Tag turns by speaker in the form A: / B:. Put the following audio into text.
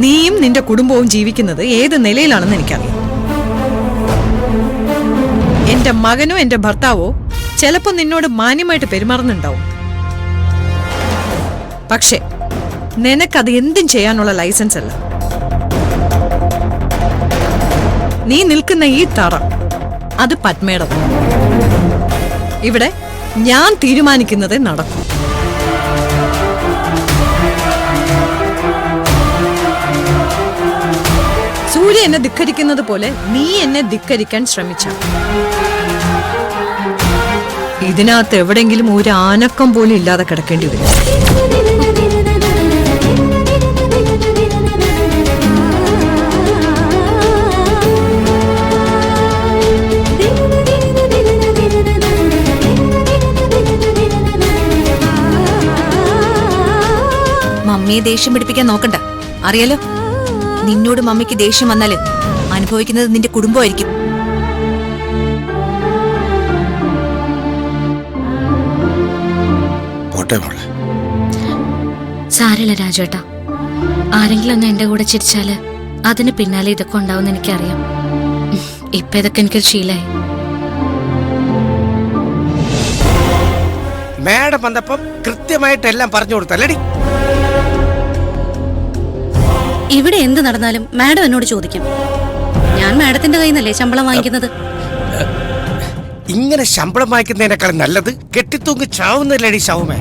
A: നീയും നിന്റെ കുടുംബവും ജീവിക്കുന്നത് ഏത് നിലയിലാണെന്ന് എനിക്കറിയാം. എന്റെ മകനോ എന്റെ ഭർത്താവോ ചിലപ്പോ നിന്നോട് മാന്യമായിട്ട് പെരുമാറുന്നുണ്ടാവും. പക്ഷെ നിനക്കത് എന്തും ചെയ്യാനുള്ള ലൈസൻസ് അല്ല. നീ നിൽക്കുന്ന ഈ തറ അത് പത്മേടം. ഇവിടെ ഞാൻ തീരുമാനിക്കുന്നതേ നടക്കും. സൂര്യ എന്നെ ധിക്കരിക്കുന്നത് പോലെ നീ എന്നെ ധിക്കരിക്കാൻ ശ്രമിച്ച ഇതിനകത്ത് എവിടെങ്കിലും ഒരു ആനക്കം പോലും ഇല്ലാതെ കിടക്കേണ്ടി വരും.
B: മമ്മിയെ ദേഷ്യം പിടിപ്പിക്കാൻ നോക്കണ്ട. അറിയാലോ, നിന്നോട് മമ്മിക്ക് ദേഷ്യം വന്നാല് അനുഭവിക്കുന്നത് നിന്റെ കുടുംബമായിരിക്കും.
C: സാരമില്ല രാജേട്ടാ, ആരെങ്കിലും ഒന്ന് എന്റെ കൂടെ ചിരിച്ചാല് അതിന് പിന്നാലെ ഇതൊക്കെ ഉണ്ടാവും എനിക്കറിയാം. ഇപ്പൊ ഇതൊക്കെ എനിക്കൊരു ശീലായി.
D: മാഡം വന്നപ്പം കൃത്യമായിട്ട് എല്ലാം പറഞ്ഞു കൊടുത്തല്ലേടി.
C: ഇവിടെ എന്ത് നടന്നാലും മാഡം എന്നോട് ചോദിക്കും. ഞാൻ മാഡത്തിന്റെ കയ്യിൽ നിന്നല്ലേ ശമ്പളം വാങ്ങിക്കുന്നത്.
D: ഇങ്ങനെ ശമ്പളം വാങ്ങിക്കുന്നതിനേക്കാൾ നല്ലത് കെട്ടിത്തൂങ്ങി ചാവുന്നില്ലടി ശവമേ.